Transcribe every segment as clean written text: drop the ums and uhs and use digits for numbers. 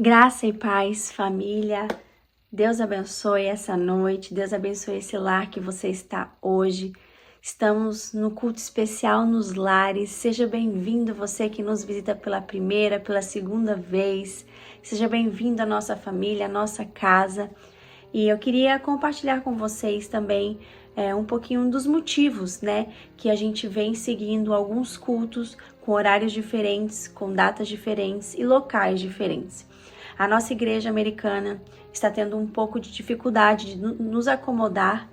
Graça e paz, família. Deus abençoe essa noite, Deus abençoe esse lar que você está hoje. Estamos no culto especial nos lares. Seja bem-vindo você que nos visita pela primeira, pela segunda vez. Seja bem-vindo à nossa família, à nossa casa. E eu queria compartilhar com vocês também um pouquinho dos motivos, que a gente vem seguindo alguns cultos com horários diferentes, com datas diferentes e locais diferentes. A nossa igreja americana está tendo um pouco de dificuldade de nos acomodar,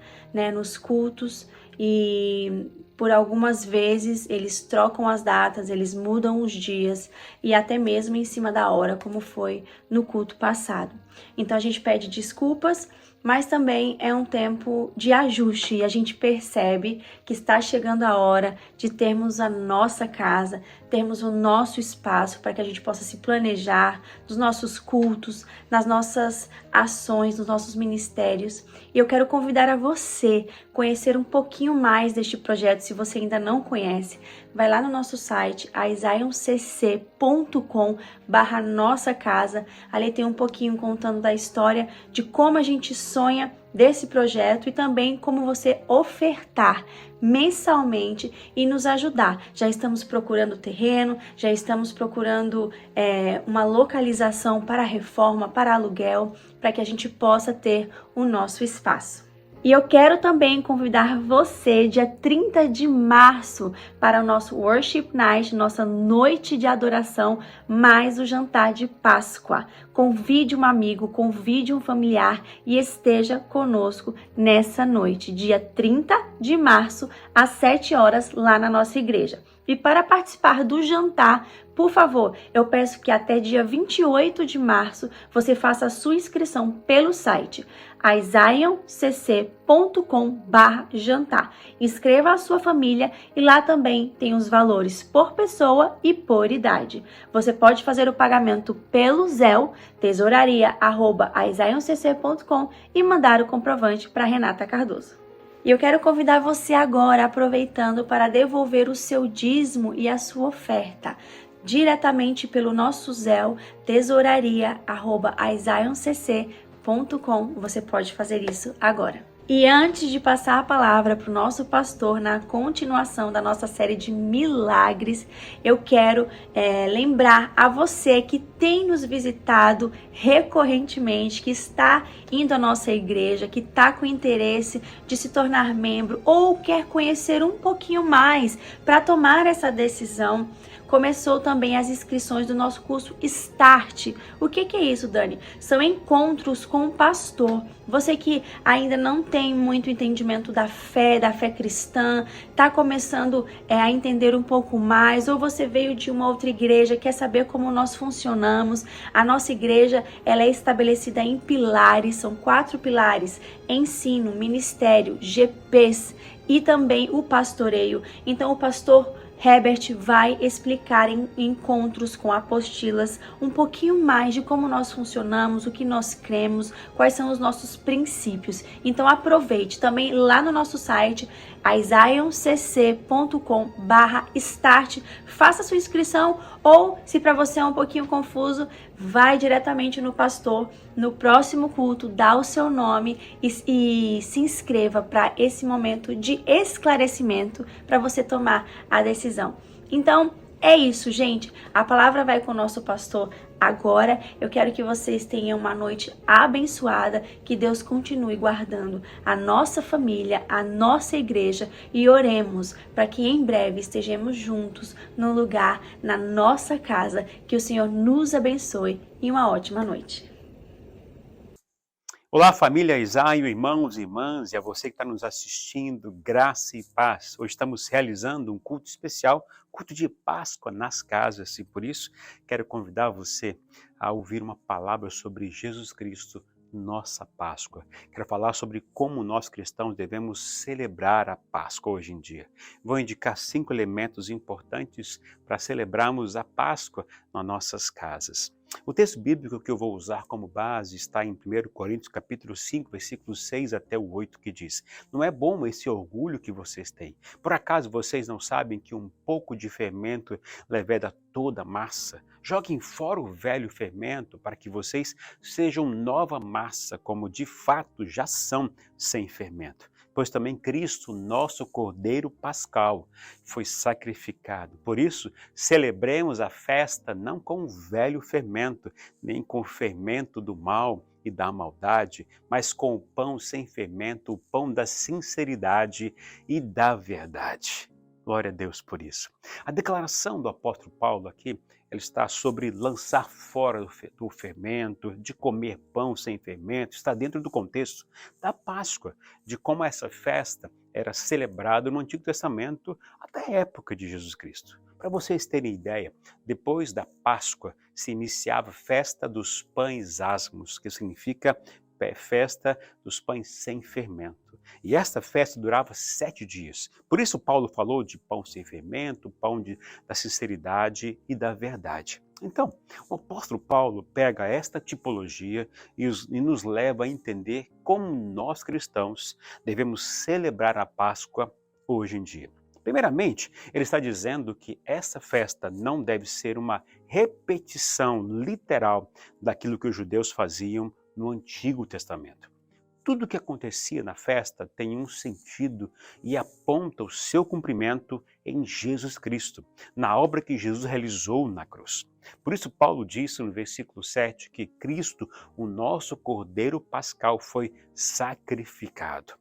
nos cultos, e por algumas vezes eles trocam as datas, eles mudam os dias e até mesmo em cima da hora, como foi no culto passado. Então a gente pede desculpas, mas também é um tempo de ajuste e a gente percebe que está chegando a hora de termos a nossa casa, termos o nosso espaço para que a gente possa se planejar nos nossos cultos, nas nossas ações, nos nossos ministérios. E eu quero convidar a você a conhecer um pouquinho mais deste projeto, se você ainda não conhece. Vai lá no nosso site, aizioncc.com/nossa casa. Ali tem um pouquinho contando da história de como a gente sonha desse projeto e também como você ofertar mensalmente e nos ajudar. Já estamos procurando terreno, já estamos procurando uma localização para reforma, para aluguel, para que a gente possa ter o nosso espaço. E eu quero também convidar você, dia 30 de março, para o nosso Worship Night, nossa noite de adoração, mais o jantar de Páscoa. Convide um amigo, convide um familiar e esteja conosco nessa noite, dia 30 de março, às 7 horas, lá na nossa igreja. E para participar do jantar, por favor, eu peço que até dia 28 de março você faça a sua inscrição pelo site aizioncc.com/jantar. Inscreva a sua família e lá também tem os valores por pessoa e por idade. Você pode fazer o pagamento pelo Zelle, tesouraria@aizioncc.com e mandar o comprovante para Renata Cardoso. E eu quero convidar você agora, aproveitando, para devolver o seu dízimo e a sua oferta diretamente pelo nosso Zelle, tesouraria@aizioncc.com. Você pode fazer isso agora. E antes de passar a palavra para o nosso pastor na continuação da nossa série de milagres, eu quero lembrar a você que tem nos visitado recorrentemente, que está indo à nossa igreja, que está com interesse de se tornar membro ou quer conhecer um pouquinho mais para tomar essa decisão. Começou também as inscrições do nosso curso Start. O que é isso, Dani? São encontros com o pastor. Você que ainda não tem muito entendimento da fé cristã, está começando a entender um pouco mais, ou você veio de uma outra igreja, quer saber como nós funcionamos. A nossa igreja, ela é estabelecida em pilares, são 4 pilares: ensino, ministério, GPs e também o pastoreio. Então o pastor Herbert vai explicar em encontros com apostilas um pouquinho mais de como nós funcionamos, o que nós cremos, quais são os nossos princípios. Então aproveite também lá no nosso site, aizioncc.com/start, faça sua inscrição, ou se para você é um pouquinho confuso, vai diretamente no pastor, no próximo culto, dá o seu nome e se inscreva para esse momento de esclarecimento para você tomar a decisão. Então, é isso, gente. A palavra vai com o nosso pastor agora. Eu quero que vocês tenham uma noite abençoada, que Deus continue guardando a nossa família, a nossa igreja, e oremos para que em breve estejamos juntos no lugar, na nossa casa. Que o Senhor nos abençoe e uma ótima noite. Olá, família Isaio, irmãos e irmãs, e a você que está nos assistindo, graça e paz. Hoje estamos realizando um culto especial, culto de Páscoa nas casas, e por isso quero convidar você a ouvir uma palavra sobre Jesus Cristo, nossa Páscoa. Quero falar sobre como nós cristãos devemos celebrar a Páscoa hoje em dia. Vou indicar 5 elementos importantes para celebrarmos a Páscoa nas nossas casas. O texto bíblico que eu vou usar como base está em 1 Coríntios capítulo 5, versículos 6 até o 8, que diz: Não é bom esse orgulho que vocês têm. Por acaso vocês não sabem que um pouco de fermento leveda toda a massa? Joguem fora o velho fermento para que vocês sejam nova massa, como de fato já são, sem fermento. Pois também Cristo, nosso Cordeiro Pascal, foi sacrificado. Por isso, celebremos a festa não com o velho fermento, nem com o fermento do mal e da maldade, mas com o pão sem fermento, o pão da sinceridade e da verdade. Glória a Deus por isso. A declaração do apóstolo Paulo aqui, ele está sobre lançar fora do fermento, de comer pão sem fermento, está dentro do contexto da Páscoa, de como essa festa era celebrada no Antigo Testamento até a época de Jesus Cristo. Para vocês terem ideia, depois da Páscoa se iniciava a festa dos pães asmos, que significa festa dos pães sem fermento. E esta festa durava 7 dias. Por isso Paulo falou de pão sem fermento, da sinceridade e da verdade. Então, o apóstolo Paulo pega esta tipologia e nos leva a entender como nós cristãos devemos celebrar a Páscoa hoje em dia. Primeiramente, ele está dizendo que essa festa não deve ser uma repetição literal daquilo que os judeus faziam no Antigo Testamento. Tudo o que acontecia na festa tem um sentido e aponta o seu cumprimento em Jesus Cristo, na obra que Jesus realizou na cruz. Por isso Paulo disse no versículo 7 que Cristo, o nosso Cordeiro Pascal, foi sacrificado.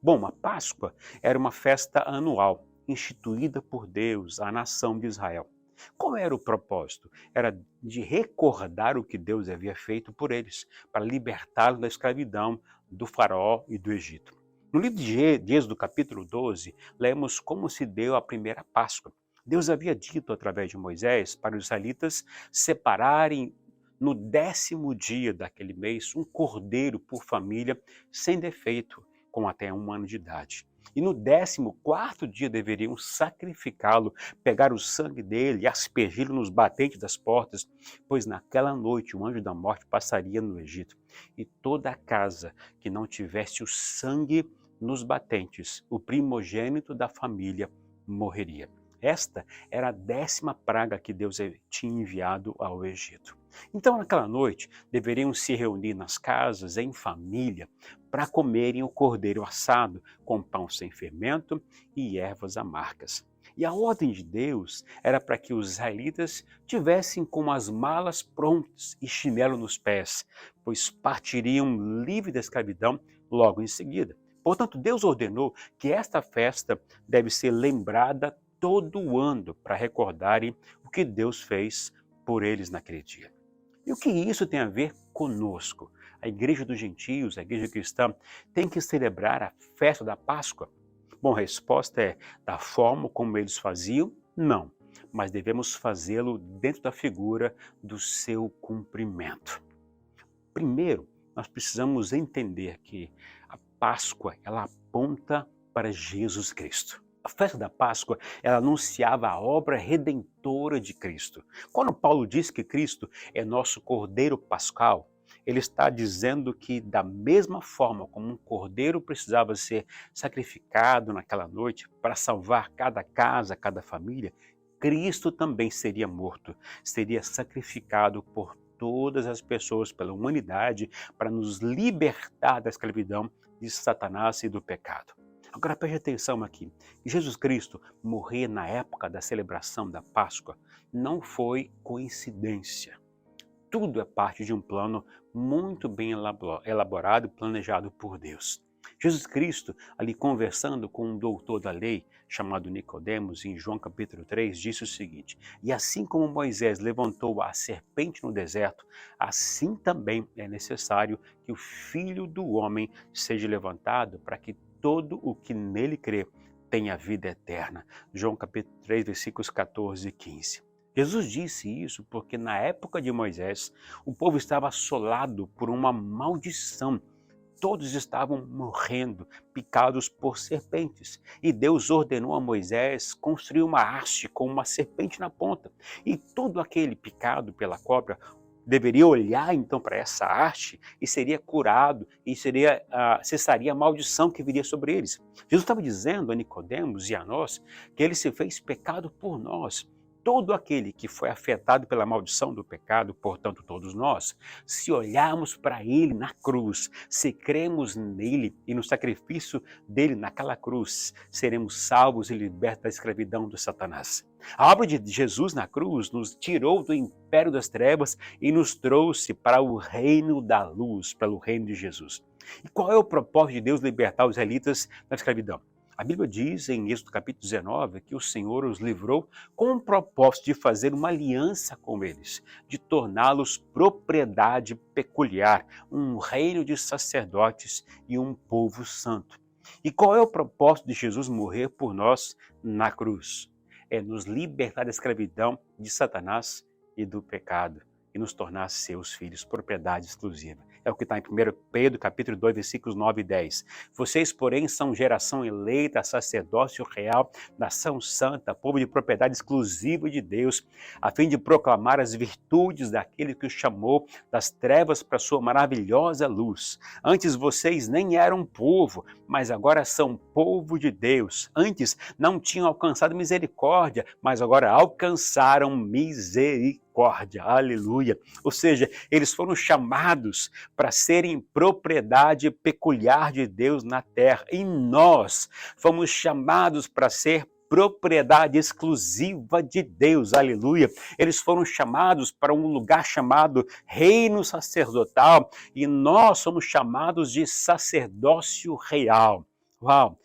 Bom, a Páscoa era uma festa anual, instituída por Deus à nação de Israel. Qual era o propósito? Era de recordar o que Deus havia feito por eles, para libertá-los da escravidão do faraó e do Egito. No livro de Êxodo, capítulo 12, lemos como se deu a primeira Páscoa. Deus havia dito através de Moisés para os israelitas separarem no 10º dia daquele mês um cordeiro por família sem defeito, com até 1 ano de idade. E no 14º dia deveriam sacrificá-lo, pegar o sangue dele e aspergi-lo nos batentes das portas, pois naquela noite o anjo da morte passaria no Egito. E toda a casa que não tivesse o sangue nos batentes, o primogênito da família morreria. Esta era a 10ª praga que Deus tinha enviado ao Egito. Então, naquela noite, deveriam se reunir nas casas, em família, para comerem o cordeiro assado com pão sem fermento e ervas amargas. E a ordem de Deus era para que os israelitas tivessem com as malas prontas e chinelo nos pés, pois partiriam livres da escravidão logo em seguida. Portanto, Deus ordenou que esta festa deve ser lembrada todo ano para recordarem o que Deus fez por eles naquele dia. E o que isso tem a ver conosco? A igreja dos gentios, a igreja cristã, tem que celebrar a festa da Páscoa? Bom, a resposta é, da forma como eles faziam, não. Mas devemos fazê-lo dentro da figura do seu cumprimento. Primeiro, nós precisamos entender que a Páscoa, ela aponta para Jesus Cristo. A festa da Páscoa, ela anunciava a obra redentora de Cristo. Quando Paulo diz que Cristo é nosso Cordeiro Pascal, ele está dizendo que da mesma forma como um cordeiro precisava ser sacrificado naquela noite para salvar cada casa, cada família, Cristo também seria morto, seria sacrificado por todas as pessoas, pela humanidade, para nos libertar da escravidão de Satanás e do pecado. Agora preste atenção aqui, Jesus Cristo morrer na época da celebração da Páscoa não foi coincidência. Tudo é parte de um plano muito bem elaborado e planejado por Deus. Jesus Cristo, ali conversando com um doutor da lei, chamado Nicodemos, em João capítulo 3, disse o seguinte: E assim como Moisés levantou a serpente no deserto, assim também é necessário que o Filho do Homem seja levantado para que todo o que nele crê tenha vida eterna. João capítulo 3, versículos 14 e 15. Jesus disse isso porque na época de Moisés, o povo estava assolado por uma maldição. Todos estavam morrendo, picados por serpentes. E Deus ordenou a Moisés construir uma haste com uma serpente na ponta. E todo aquele picado pela cobra deveria olhar então para essa arte e seria curado, e cessaria a maldição que viria sobre eles. Jesus estava dizendo a Nicodemos e a nós que ele se fez pecado por nós. Todo aquele que foi afetado pela maldição do pecado, portanto todos nós, se olharmos para ele na cruz, se cremos nele e no sacrifício dele naquela cruz, seremos salvos e libertos da escravidão do Satanás. A obra de Jesus na cruz nos tirou do império das trevas e nos trouxe para o reino da luz, para o reino de Jesus. E qual é o propósito de Deus libertar os israelitas da escravidão? A Bíblia diz em Êxodo capítulo 19 que o Senhor os livrou com o propósito de fazer uma aliança com eles, de torná-los propriedade peculiar, um reino de sacerdotes e um povo santo. E qual é o propósito de Jesus morrer por nós na cruz? É nos libertar da escravidão de Satanás e do pecado e nos tornar seus filhos, propriedade exclusiva. É o que está em 1 Pedro, capítulo 2, versículos 9 e 10. Vocês, porém, são geração eleita, sacerdócio real, nação santa, povo de propriedade exclusiva de Deus, a fim de proclamar as virtudes daquele que os chamou das trevas para a sua maravilhosa luz. Antes vocês nem eram povo, mas agora são povo de Deus. Antes não tinham alcançado misericórdia, mas agora alcançaram misericórdia. Aleluia. Ou seja, eles foram chamados para serem propriedade peculiar de Deus na terra. E nós fomos chamados para ser propriedade exclusiva de Deus, aleluia. Eles foram chamados para um lugar chamado reino sacerdotal e nós somos chamados de sacerdócio real. Uau!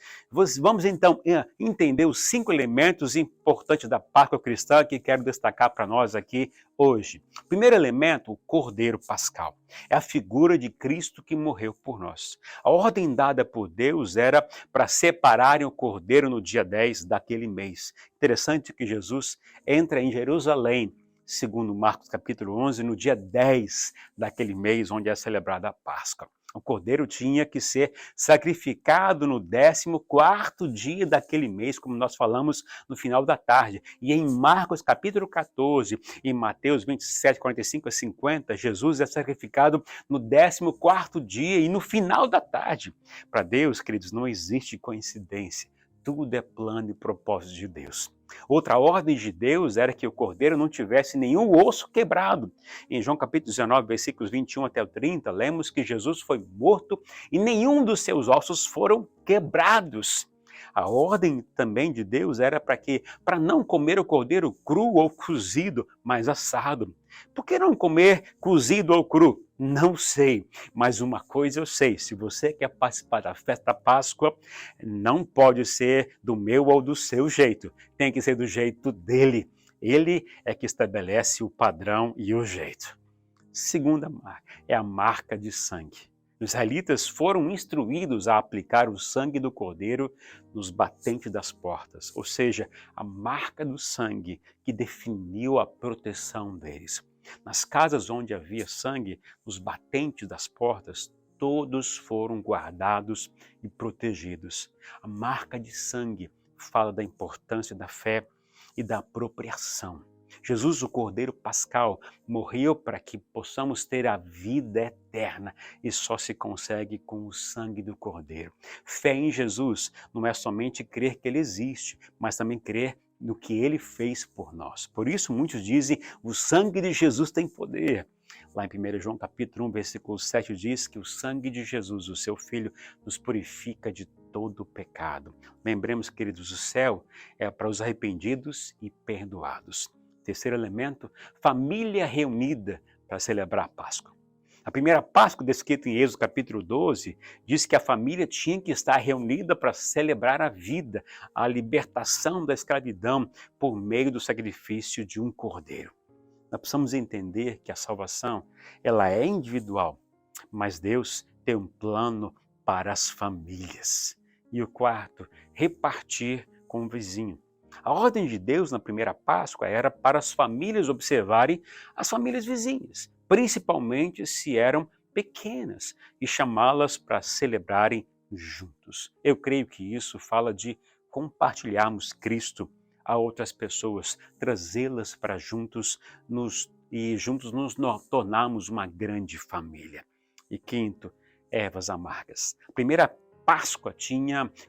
Vamos então entender os 5 elementos importantes da Páscoa cristã que quero destacar para nós aqui hoje. Primeiro elemento, o Cordeiro Pascal. É a figura de Cristo que morreu por nós. A ordem dada por Deus era para separarem o Cordeiro no dia 10 daquele mês. Interessante que Jesus entra em Jerusalém, segundo Marcos capítulo 11, no dia 10 daquele mês onde é celebrada a Páscoa. O cordeiro tinha que ser sacrificado no 14º dia daquele mês, como nós falamos no final da tarde. E em Marcos capítulo 14 e Mateus 27, 45 a 50, Jesus é sacrificado no 14º dia e no final da tarde. Para Deus, queridos, não existe coincidência. Tudo é plano e propósito de Deus. Outra ordem de Deus era que o cordeiro não tivesse nenhum osso quebrado. Em João capítulo 19, versículos 21 até o 30, lemos que Jesus foi morto e nenhum dos seus ossos foram quebrados. A ordem também de Deus era para não comer o cordeiro cru ou cozido, mas assado. Por que não comer cozido ou cru? Não sei, mas uma coisa eu sei, se você quer participar da festa da Páscoa, não pode ser do meu ou do seu jeito, tem que ser do jeito dele. Ele é que estabelece o padrão e o jeito. Segunda marca é a marca de sangue. Os israelitas foram instruídos a aplicar o sangue do cordeiro nos batentes das portas, ou seja, a marca do sangue que definiu a proteção deles. Nas casas onde havia sangue, nos batentes das portas, todos foram guardados e protegidos. A marca de sangue fala da importância da fé e da apropriação. Jesus, o Cordeiro Pascal, morreu para que possamos ter a vida eterna e só se consegue com o sangue do Cordeiro. Fé em Jesus não é somente crer que Ele existe, mas também crer no que Ele fez por nós. Por isso muitos dizem, o sangue de Jesus tem poder. Lá em 1 João capítulo 1, versículo 7 diz que o sangue de Jesus, o seu Filho, nos purifica de todo o pecado. Lembremos, queridos, o céu é para os arrependidos e perdoados. Terceiro elemento, família reunida para celebrar a Páscoa. A primeira Páscoa, descrita em Êxodo capítulo 12, diz que a família tinha que estar reunida para celebrar a vida, a libertação da escravidão por meio do sacrifício de um cordeiro. Nós precisamos entender que a salvação, ela é individual, mas Deus tem um plano para as famílias. E o quarto, repartir com o vizinho. A ordem de Deus na primeira Páscoa era para as famílias observarem as famílias vizinhas, principalmente se eram pequenas, e chamá-las para celebrarem juntos. Eu creio que isso fala de compartilharmos Cristo a outras pessoas, trazê-las para juntos nos e juntos tornamos uma grande família. E quinto, ervas amargas. A primeira Páscoa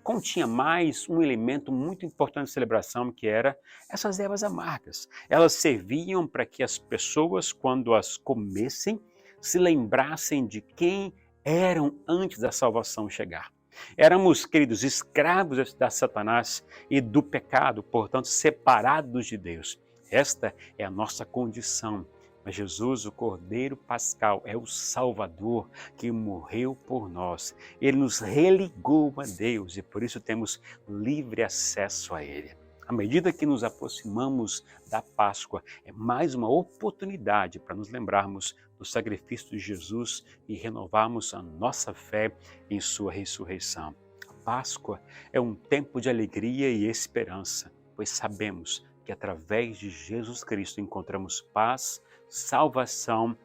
continha mais um elemento muito importante de celebração, que era essas ervas amargas. Elas serviam para que as pessoas, quando as comessem, se lembrassem de quem eram antes da salvação chegar. Éramos, queridos, escravos da Satanás e do pecado, portanto, separados de Deus. Esta é a nossa condição. Mas Jesus, o Cordeiro Pascal, é o Salvador que morreu por nós. Ele nos religou a Deus e por isso temos livre acesso a Ele. À medida que nos aproximamos da Páscoa, é mais uma oportunidade para nos lembrarmos do sacrifício de Jesus e renovarmos a nossa fé em sua ressurreição. A Páscoa é um tempo de alegria e esperança, pois sabemos que através de Jesus Cristo encontramos paz, salvação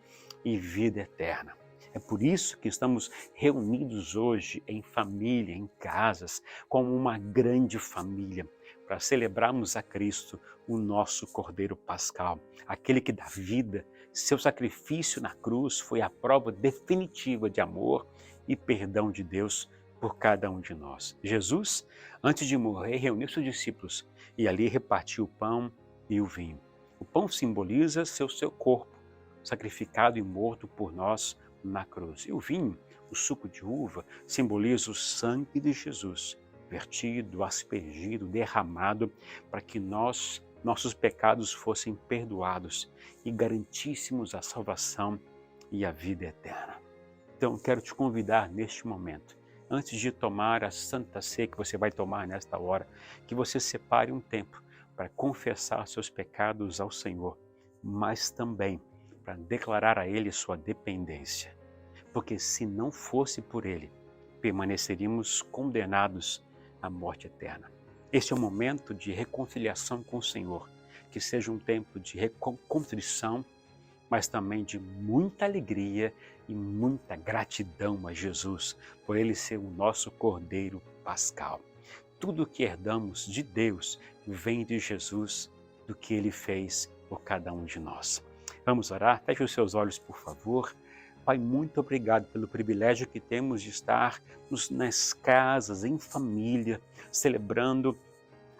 e vida eterna. É por isso que estamos reunidos hoje em família, em casas, como uma grande família, para celebrarmos a Cristo, o nosso Cordeiro Pascal, aquele que dá vida. Seu sacrifício na cruz foi a prova definitiva de amor e perdão de Deus por cada um de nós. Jesus, antes de morrer, reuniu seus discípulos e ali repartiu o pão e o vinho. O pão simboliza seu corpo, sacrificado e morto por nós na cruz. E o vinho, o suco de uva, simboliza o sangue de Jesus, vertido, aspergido, derramado, para que nossos pecados fossem perdoados e garantíssemos a salvação e a vida eterna. Então, quero te convidar neste momento, antes de tomar a Santa Ceia que você vai tomar nesta hora, que você separe um tempo para confessar seus pecados ao Senhor, mas também para declarar a Ele sua dependência. Porque se não fosse por Ele, permaneceríamos condenados à morte eterna. Este é um momento de reconciliação com o Senhor, que seja um tempo de contrição, mas também de muita alegria e muita gratidão a Jesus, por Ele ser o nosso Cordeiro Pascal. Tudo o que herdamos de Deus vem de Jesus, do que Ele fez por cada um de nós. Vamos orar? Feche os seus olhos, por favor. Pai, muito obrigado pelo privilégio que temos de estar nas casas, em família, celebrando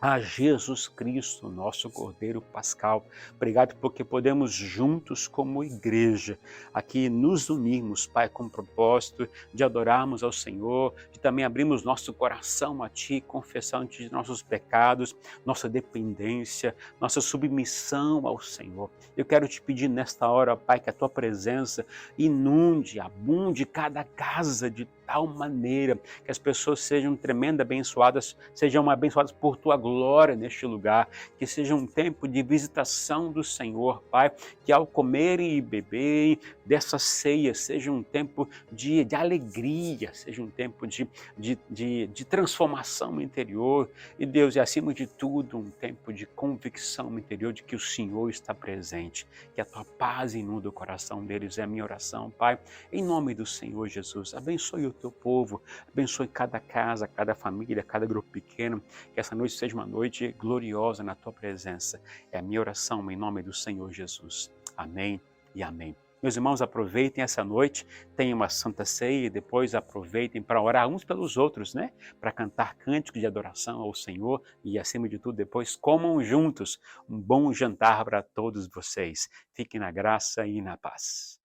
a Jesus Cristo, nosso Cordeiro Pascal. Obrigado porque podemos juntos como igreja aqui nos unirmos, Pai, com o propósito de adorarmos ao Senhor, de também abrirmos nosso coração a Ti, confessando de nossos pecados, nossa dependência, nossa submissão ao Senhor. Eu quero te pedir nesta hora, Pai, que a Tua presença inunde, abunde cada casa de tal maneira que as pessoas sejam tremendamente abençoadas, sejam abençoadas por Tua glória neste lugar, que seja um tempo de visitação do Senhor, Pai, que ao comerem e beberem dessa ceia, seja um tempo de alegria, seja um tempo de transformação interior, e Deus, e acima de tudo, um tempo de convicção interior de que o Senhor está presente, que a Tua paz inunda o coração deles, é a minha oração, Pai, em nome do Senhor Jesus. Abençoe o Teu povo, abençoe cada casa, cada família, cada grupo pequeno, que essa noite seja uma noite gloriosa na Tua presença. É a minha oração em nome do Senhor Jesus. Amém e amém. Meus irmãos, aproveitem essa noite, tenham uma Santa Ceia e depois aproveitem para orar uns pelos outros, né? Para cantar cânticos de adoração ao Senhor e, acima de tudo, depois comam juntos um bom jantar para todos vocês. Fiquem na graça e na paz.